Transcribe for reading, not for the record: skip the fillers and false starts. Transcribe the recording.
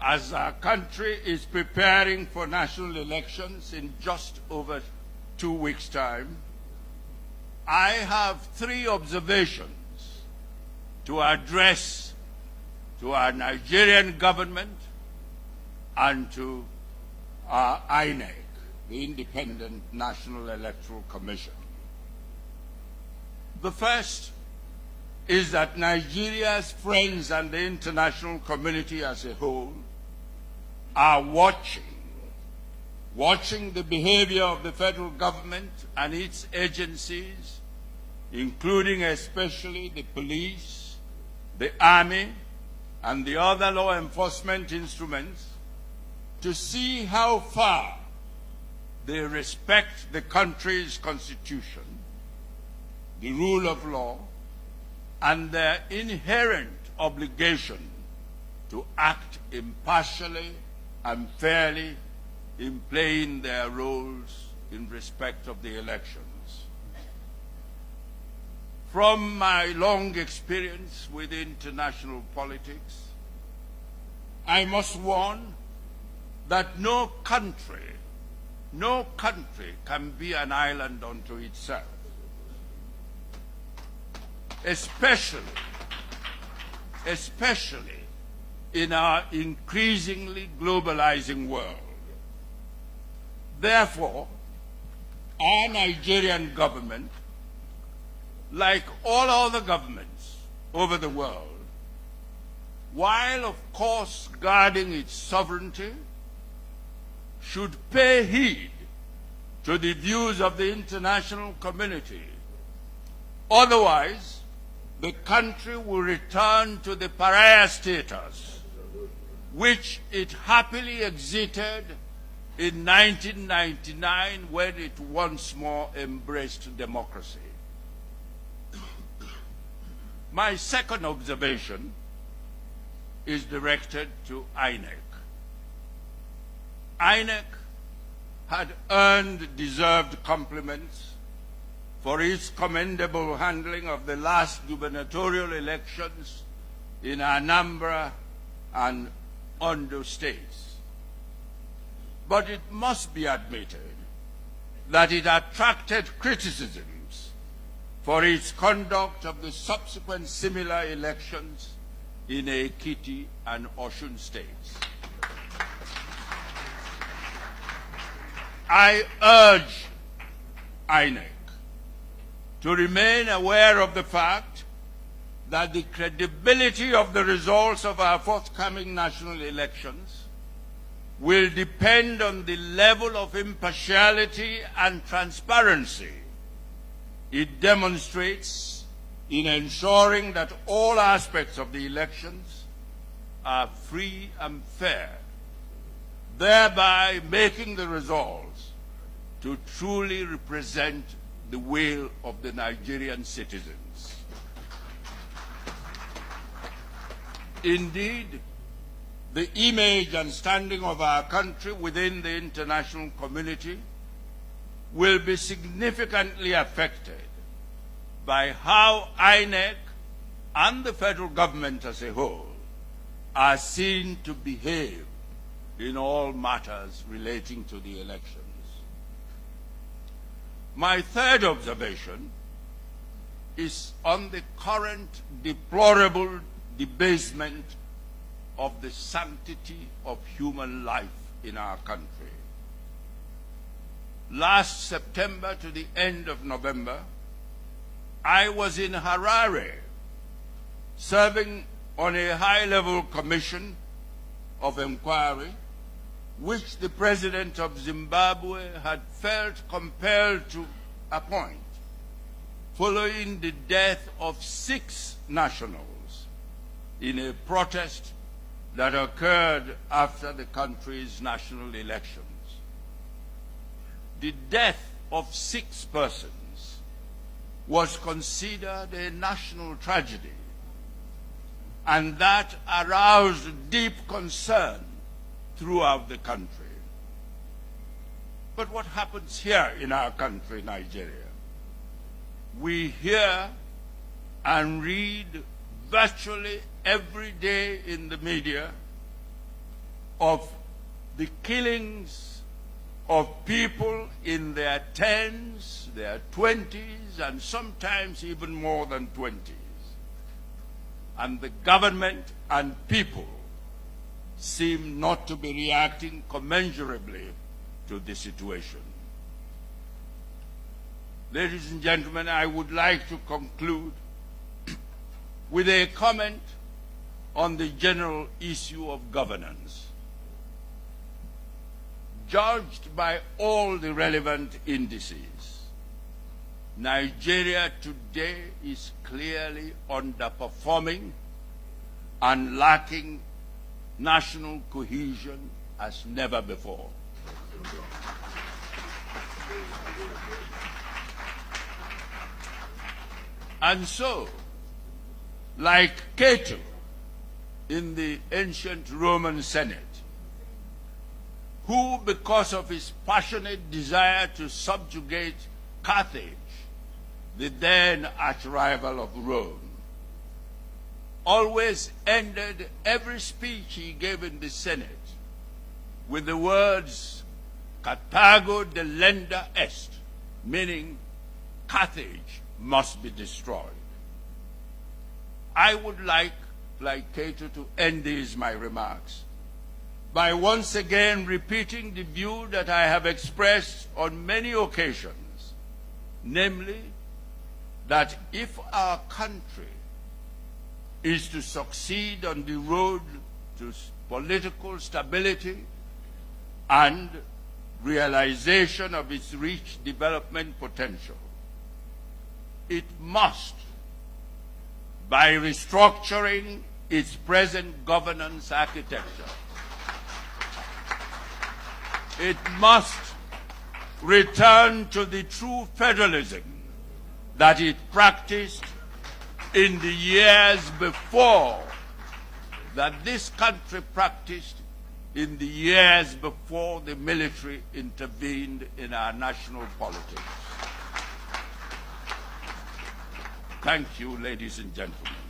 as our country is preparing for national elections in just over 2 weeks' time, I have 3 observations to address to our Nigerian government and to our INEC, the Independent National Electoral Commission. The first is that Nigeria's friends and the international community as a whole are watching the behavior of the federal government and its agencies, including especially the police, the army, and the other law enforcement instruments, to see how far they respect the country's constitution, the rule of law, and their inherent obligation to act impartially and fairly in playing their roles in respect of the elections. From my long experience with international politics, I must warn that no country can be an island unto itself, especially in our increasingly globalizing world. Therefore, our Nigerian government, like all other governments over the world, while of course guarding its sovereignty, should pay heed to the views of the international community. Otherwise, the country will return to the pariah status which it happily exited in 1999 when it once more embraced democracy. My second observation is directed to INEC. INEC had earned deserved compliments for its commendable handling of the last gubernatorial elections in Anambra and Ondo states. But it must be admitted that it attracted criticisms for its conduct of the subsequent similar elections in Ekiti and Osun states. I urge INEC to remain aware of the fact that the credibility of the results of our forthcoming national elections will depend on the level of impartiality and transparency it demonstrates in ensuring that all aspects of the elections are free and fair, thereby making the results to truly represent the will of the Nigerian citizens. Indeed, the image and standing of our country within the international community will be significantly affected by how INEC and the federal government as a whole are seen to behave in all matters relating to the elections. My third observation is on the current deplorable debasement of the sanctity of human life in our country. Last September to the end of November, I was in Harare serving on a high-level commission of inquiry which the President of Zimbabwe had felt compelled to appoint following the death of 6 nationals in a protest that occurred after the country's national elections. The death of 6 persons was considered a national tragedy, and that aroused deep concern throughout the country. But what happens here in our country, Nigeria? We hear and read virtually every day in the media of the killings of people in their 10s, their 20s, and sometimes even more than 20s. And the government and people seem not to be reacting commensurably to the situation. Ladies and gentlemen, I would like to conclude with a comment on the general issue of governance. Judged by all the relevant indices, Nigeria today is clearly underperforming and lacking national cohesion as never before. And so, like Cato in the ancient Roman Senate, who, because of his passionate desire to subjugate Carthage, the then arch-rival of Rome, always ended every speech he gave in the Senate with the words, Carthago delenda est, meaning Carthage must be destroyed. I would like Cato, to end these my remarks by once again repeating the view that I have expressed on many occasions, namely, that if our country is to succeed on the road to political stability and realization of its rich development potential, it must, by restructuring its present governance architecture, it must return to the true federalism that it practiced in the years before, that this country practiced in the years before the military intervened in our national politics. Thank you, ladies and gentlemen.